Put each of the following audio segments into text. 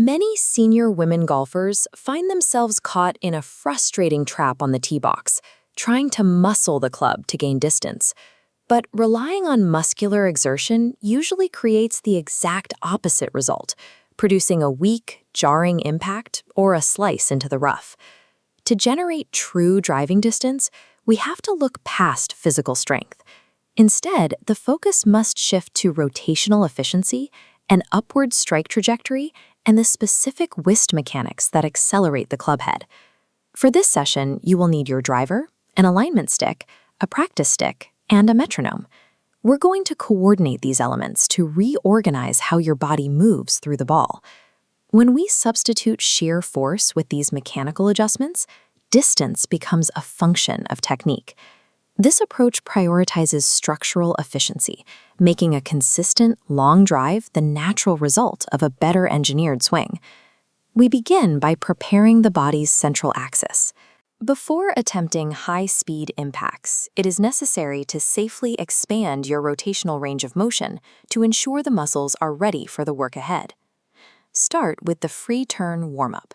Many senior women golfers find themselves caught in a frustrating trap on the tee box, trying to muscle the club to gain distance. But relying on muscular exertion usually creates the exact opposite result, producing a weak, jarring impact or a slice into the rough. To generate true driving distance, we have to look past physical strength. Instead, the focus must shift to rotational efficiency, an upward strike trajectory, and the specific wrist mechanics that accelerate the club head. For this session, you will need your driver, an alignment stick, a practice stick, and a metronome. We're going to coordinate these elements to reorganize how your body moves through the ball. When we substitute sheer force with these mechanical adjustments, distance becomes a function of technique. This approach prioritizes structural efficiency, making a consistent, long drive the natural result of a better engineered swing. We begin by preparing the body's central axis. Before attempting high-speed impacts, it is necessary to safely expand your rotational range of motion to ensure the muscles are ready for the work ahead. Start with the free turn warm-up.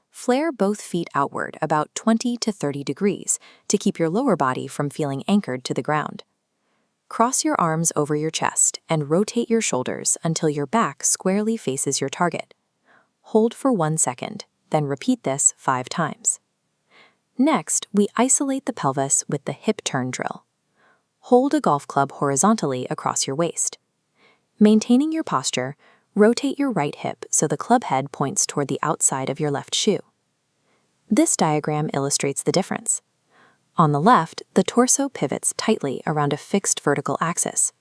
Flare both feet outward about 20 to 30 degrees to keep your lower body from feeling anchored to the ground. Cross your arms over your chest and rotate your shoulders until your back squarely faces your target. Hold for 1 second, then repeat this 5 times. Next, we isolate the pelvis with the hip turn drill. Hold a golf club horizontally across your waist. Maintaining your posture, rotate your right hip so the club head points toward the outside of your left shoe. This diagram illustrates the difference. On the left, the torso pivots tightly around a fixed vertical axis.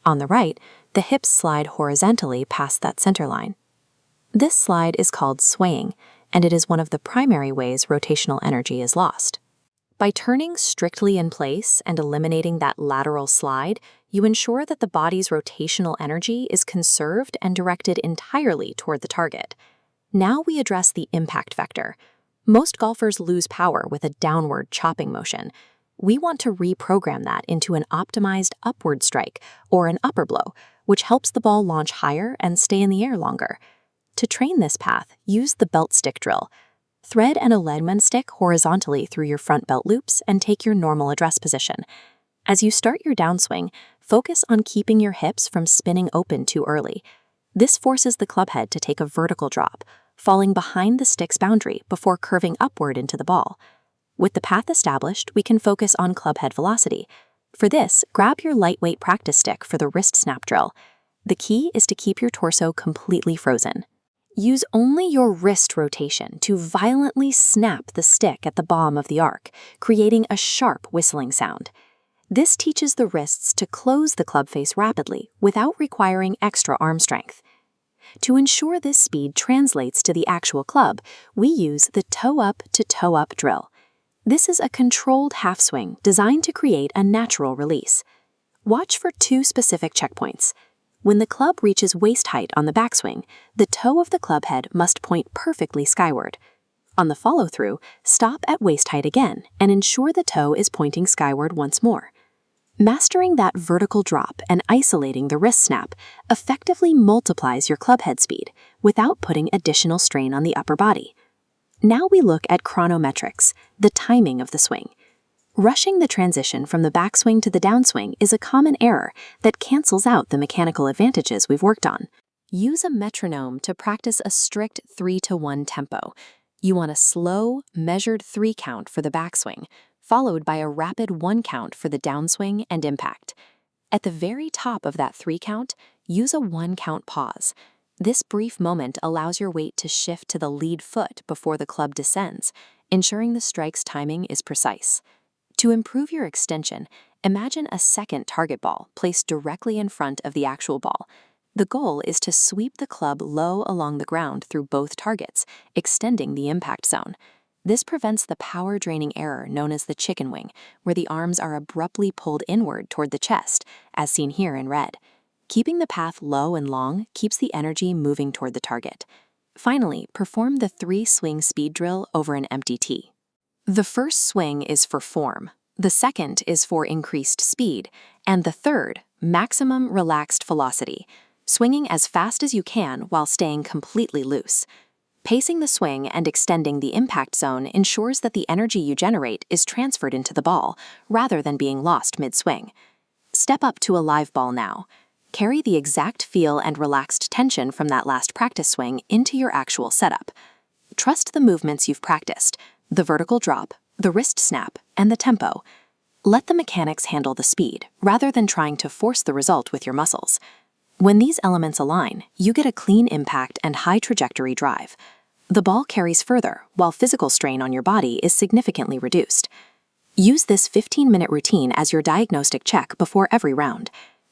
On the right, the hips slide horizontally past that center line. This slide is called swaying, and it is one of the primary ways rotational energy is lost. By turning strictly in place and eliminating that lateral slide, you ensure that the body's rotational energy is conserved and directed entirely toward the target. Now we address the impact vector. Most golfers lose power with a downward chopping motion. We want to reprogram that into an optimized upward strike or an upper blow, which helps the ball launch higher and stay in the air longer. To train this path, use the belt stick drill. Thread an alignment stick horizontally through your front belt loops and take your normal address position. As you start your downswing, focus on keeping your hips from spinning open too early. This forces the club head to take a vertical drop, falling behind the stick's boundary before curving upward into the ball. With the path established, we can focus on club head velocity. For this, grab your lightweight practice stick for the wrist snap drill. The key is to keep your torso completely frozen. Use only your wrist rotation to violently snap the stick at the bottom of the arc, creating a sharp whistling sound. This teaches the wrists to close the club face rapidly without requiring extra arm strength. To ensure this speed translates to the actual club, we use the toe-up to toe-up drill. This is a controlled half swing designed to create a natural release. Watch for 2 specific checkpoints. When the club reaches waist height on the backswing, the toe of the club head must point perfectly skyward. On the follow-through, stop at waist height again and ensure the toe is pointing skyward once more. Mastering that vertical drop and isolating the wrist snap effectively multiplies your club head speed without putting additional strain on the upper body. Now we look at chronometrics, the timing of the swing. Rushing the transition from the backswing to the downswing is a common error that cancels out the mechanical advantages we've worked on. Use a metronome to practice a strict 3-to-1 tempo. You want a slow, measured 3 count for the backswing, followed by a rapid 1 count for the downswing and impact. At the very top of that 3 count, use a 1 count pause. This brief moment allows your weight to shift to the lead foot before the club descends, ensuring the strike's timing is precise. To improve your extension, imagine a second target ball placed directly in front of the actual ball. The goal is to sweep the club low along the ground through both targets, extending the impact zone. This prevents the power-draining error known as the chicken wing, where the arms are abruptly pulled inward toward the chest, as seen here in red. Keeping the path low and long keeps the energy moving toward the target. Finally, perform the 3-swing speed drill over an empty tee. The first swing is for form, the second is for increased speed, and the third, maximum relaxed velocity. swinging as fast as you can while staying completely loose. Pacing the swing and extending the impact zone ensures that the energy you generate is transferred into the ball, rather than being lost mid-swing. Step up to a live ball now. Carry the exact feel and relaxed tension from that last practice swing into your actual setup. Trust the movements you've practiced, the vertical drop, the wrist snap, and the tempo. Let the mechanics handle the speed, rather than trying to force the result with your muscles. When these elements align, you get a clean impact and high trajectory drive. The ball carries further, while physical strain on your body is significantly reduced. Use this 15-minute routine as your diagnostic check before every round.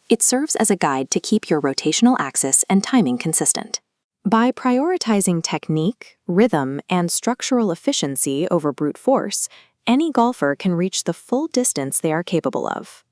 It serves as a guide to keep your rotational axis and timing consistent. By prioritizing technique, rhythm, and structural efficiency over brute force, any golfer can reach the full distance they are capable of.